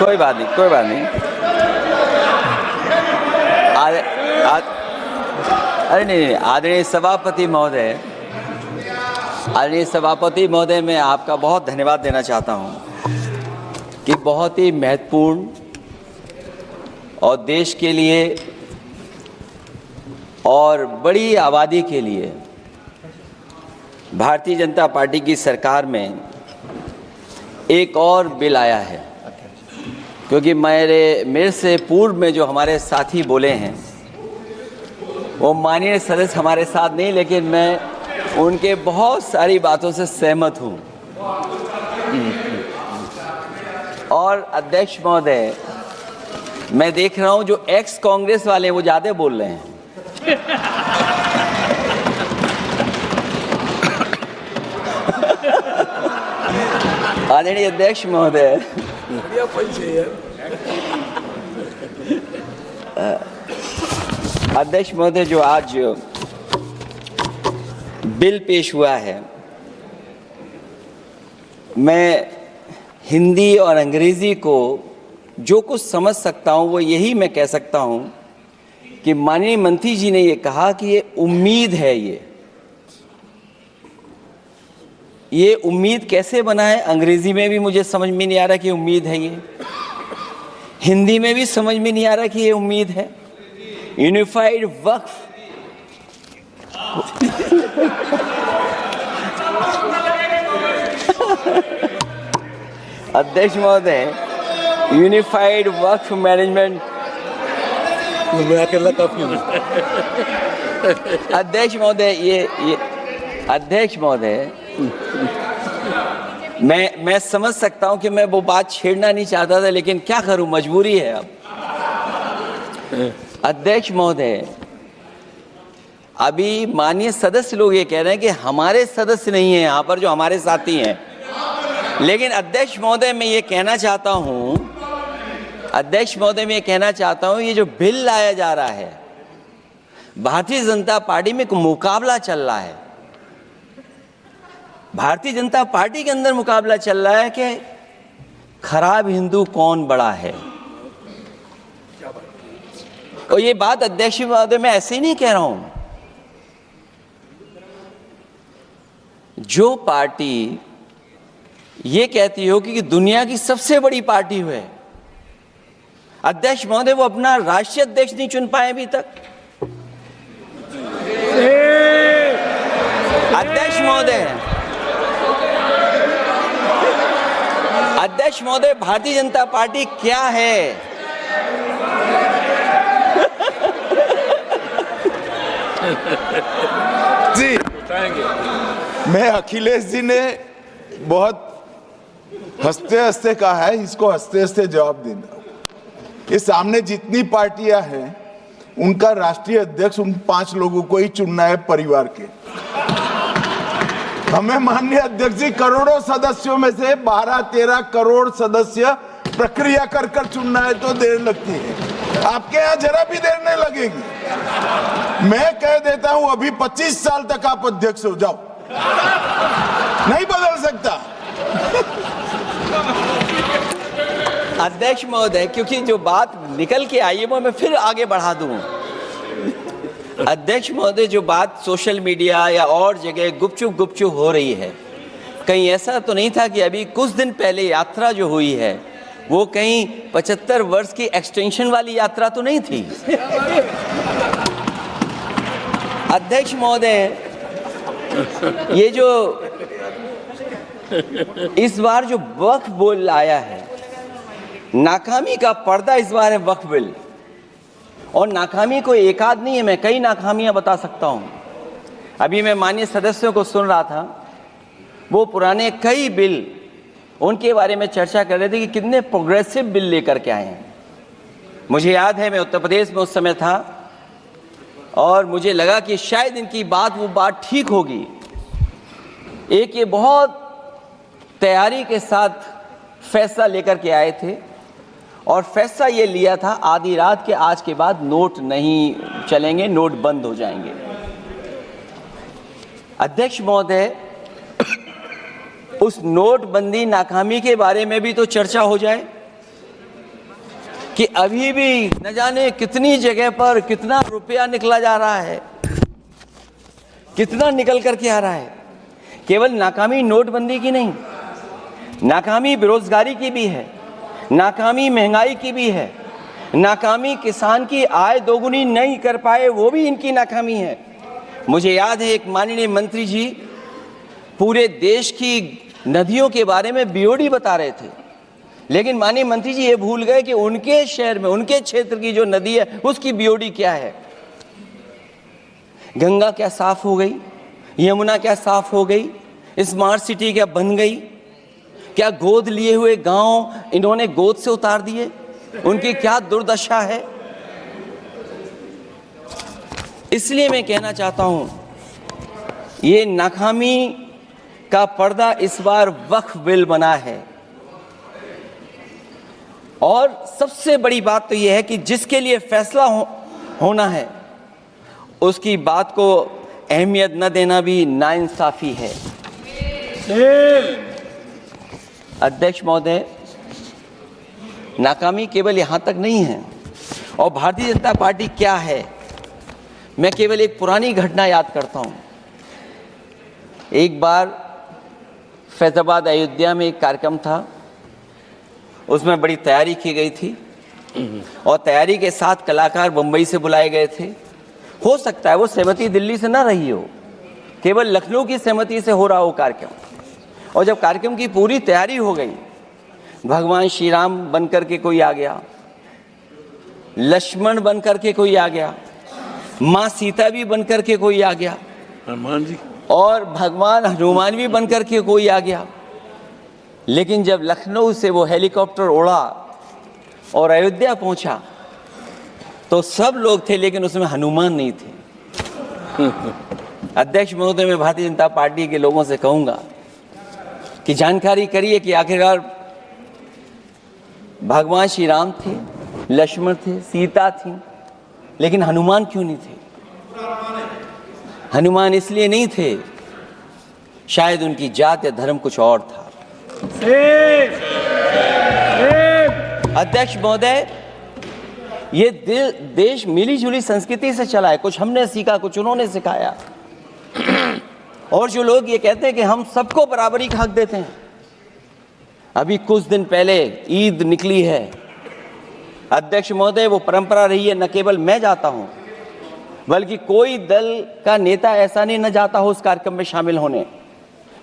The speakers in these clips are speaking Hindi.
कोई बात नहीं, कोई बात नहीं। अरे नहीं, आदरणीय सभापति महोदय, मैं आपका बहुत धन्यवाद देना चाहता हूं कि बहुत ही महत्वपूर्ण और देश के लिए और बड़ी आबादी के लिए भारतीय जनता पार्टी की सरकार में एक और बिल आया है। क्योंकि मेरे से पूर्व में जो हमारे साथी बोले हैं वो माननीय सदस्य हमारे साथ नहीं, लेकिन मैं उनके बहुत सारी बातों से सहमत हूँ। और अध्यक्ष महोदय, मैं देख रहा हूँ जो एक्स कांग्रेस वाले हैं वो ज़्यादा बोल रहे हैं। आदरणीय अध्यक्ष महोदय, अध्यक्ष महोदय, जो आज बिल पेश हुआ है, मैं हिंदी और अंग्रेजी को जो कुछ समझ सकता हूं वो यही मैं कह सकता हूं कि माननीय मंत्री जी ने ये कहा कि ये उम्मीद है। ये उम्मीद कैसे बना है, अंग्रेजी में भी मुझे समझ में नहीं आ रहा कि उम्मीद है, ये हिंदी में भी समझ में नहीं आ रहा कि ये उम्मीद है। यूनिफाइड वक्फ अध्यक्ष महोदय, यूनिफाइड वक्फ मैनेजमेंट, अध्यक्ष महोदय, ये अध्यक्ष महोदय, मैं समझ सकता हूं कि मैं वो बात छेड़ना नहीं चाहता था, लेकिन क्या करूं, मजबूरी है अब। अध्यक्ष महोदय, अभी माननीय सदस्य लोग ये कह रहे हैं कि हमारे सदस्य नहीं है यहाँ पर जो हमारे साथी हैं, लेकिन अध्यक्ष महोदय मैं ये कहना चाहता हूँ, ये जो बिल लाया जा रहा है, भारतीय जनता पार्टी में एक मुकाबला चल रहा है। भारतीय जनता पार्टी के अंदर मुकाबला चल रहा है कि खराब हिंदू कौन बड़ा है। और ये बात अध्यक्ष महोदय मैं ऐसे ही नहीं कह रहा हूं। जो पार्टी ये कहती हो कि दुनिया की सबसे बड़ी पार्टी है, अध्यक्ष महोदय वो अपना राष्ट्रीय अध्यक्ष नहीं चुन पाए अभी तक। अध्यक्ष महोदय, भारतीय जनता पार्टी क्या है? जी, मैं अखिलेश जी ने बहुत हंसते हंसते कहा है, इसको हंसते हंसते जवाब देना। ये सामने जितनी पार्टियां हैं उनका राष्ट्रीय अध्यक्ष उन 5 लोगों को ही चुनना है परिवार के। हमें माननीय अध्यक्ष जी करोड़ों सदस्यों में से 12-13 करोड़ सदस्य प्रक्रिया कर कर चुनना है तो देर लगती है। आपके यहाँ जरा भी देर नहीं लगेगी। मैं कह देता हूं अभी 25 साल तक आप अध्यक्ष हो जाओ, नहीं बदल सकता। अध्यक्ष महोदय, क्योंकि जो बात निकल के आई है वो मैं फिर आगे बढ़ा दूं। अध्यक्ष महोदय, जो बात सोशल मीडिया या और जगह गुपचुप हो रही है, कहीं ऐसा तो नहीं था कि अभी कुछ दिन पहले यात्रा जो हुई है वो कहीं 75 वर्ष की एक्सटेंशन वाली यात्रा तो नहीं थी। अध्यक्ष महोदय, ये जो इस बार जो वक्फ बिल आया है, नाकामी का पर्दा इस बार है वक्फ बिल। और नाकामी कोई एक आध नहीं है, मैं कई नाकामियां बता सकता हूं। अभी मैं माननीय सदस्यों को सुन रहा था, वो पुराने कई बिल उनके बारे में चर्चा कर रहे थे कि कितने प्रोग्रेसिव बिल लेकर के आए हैं। मुझे याद है मैं उत्तर प्रदेश में उस समय था और मुझे लगा कि शायद इनकी वो बात ठीक होगी। एक ये बहुत तैयारी के साथ फैसला लेकर के आए थे और फैसला ये लिया था आधी रात के आज के बाद नोट नहीं चलेंगे, नोट बंद हो जाएंगे। अध्यक्ष महोदय, उस नोटबंदी नाकामी के बारे में भी तो चर्चा हो जाए। कि अभी भी न जाने कितनी जगह पर कितना रुपया निकला जा रहा है, कितना निकल करके आ रहा है। केवल नाकामी नोटबंदी की नहीं, नाकामी बेरोजगारी की भी है, नाकामी महंगाई की भी है, नाकामी किसान की आय दोगुनी नहीं कर पाए वो भी इनकी नाकामी है। मुझे याद है एक माननीय मंत्री जी पूरे देश की नदियों के बारे में बीओडी बता रहे थे, लेकिन माननीय मंत्री जी ये भूल गए कि उनके शहर में, उनके क्षेत्र की जो नदी है उसकी बीओडी क्या है। गंगा क्या साफ हो गई, यमुना क्या साफ हो गई, स्मार्ट सिटी क्या बन गई, क्या गोद लिए हुए गांव इन्होंने गोद से उतार दिए, उनकी क्या दुर्दशा है। इसलिए मैं कहना चाहता हूं, ये नाकामी का पर्दा इस बार वक्फ बिल बना है। और सबसे बड़ी बात तो यह है कि जिसके लिए फैसला होना है उसकी बात को अहमियत न देना भी नाइंसाफी है। अध्यक्ष महोदय, नाकामी केवल यहां तक नहीं है। और भारतीय जनता पार्टी क्या है, मैं केवल एक पुरानी घटना याद करता हूं। एक बार फैजाबाद अयोध्या में एक कार्यक्रम था, उसमें बड़ी तैयारी की गई थी और तैयारी के साथ कलाकार मुंबई से बुलाए गए थे। हो सकता है वो सहमति दिल्ली से ना रही हो, केवल लखनऊ की सहमति से हो रहा हो कार्यक्रम। और जब कार्यक्रम की पूरी तैयारी हो गई, भगवान श्री राम बनकर के कोई आ गया, लक्ष्मण बनकर के कोई आ गया, माँ सीता भी बनकर के कोई आ गया, हनुमान जी और भगवान हनुमान भी बनकर के कोई आ गया। लेकिन जब लखनऊ से वो हेलीकॉप्टर उड़ा और अयोध्या पहुंचा तो सब लोग थे, लेकिन उसमें हनुमान नहीं थे। अध्यक्ष महोदय, मैं भारतीय जनता पार्टी के लोगों से कहूंगा कि जानकारी करिए कि आखिरकार भगवान श्री राम थे, लक्ष्मण थे, सीता थी, लेकिन हनुमान क्यों नहीं थे? हनुमान इसलिए नहीं थे, शायद उनकी जात या धर्म कुछ और था। अध्यक्ष महोदय, ये देश मिली जुली संस्कृति से चला है। कुछ हमने सीखा, कुछ उन्होंने सिखाया। और जो लोग ये कहते हैं कि हम सबको बराबरी का हक देते हैं, अभी कुछ दिन पहले ईद निकली है। अध्यक्ष महोदय, वो परंपरा रही है, न केवल मैं जाता हूं बल्कि कोई दल का नेता ऐसा नहीं न जाता हो उस कार्यक्रम में शामिल होने।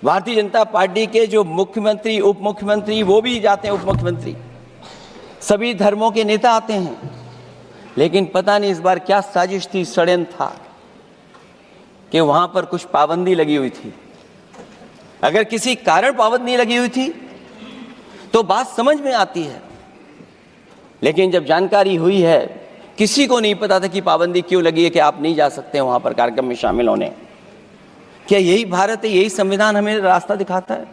भारतीय जनता पार्टी के जो मुख्यमंत्री, उप मुख्यमंत्री, वो भी जाते हैं, उप मुख्यमंत्री, सभी धर्मों के नेता आते हैं। लेकिन पता नहीं इस बार क्या साजिश थी, षड्यंत्र था कि वहां पर कुछ पाबंदी लगी हुई थी। अगर किसी कारण पाबंदी लगी हुई थी तो बात समझ में आती है, लेकिन जब जानकारी हुई है, किसी को नहीं पता था कि पाबंदी क्यों लगी है कि आप नहीं जा सकते वहां पर कार्यक्रम में शामिल होने। क्या यही भारत है, यही संविधान हमें रास्ता दिखाता है?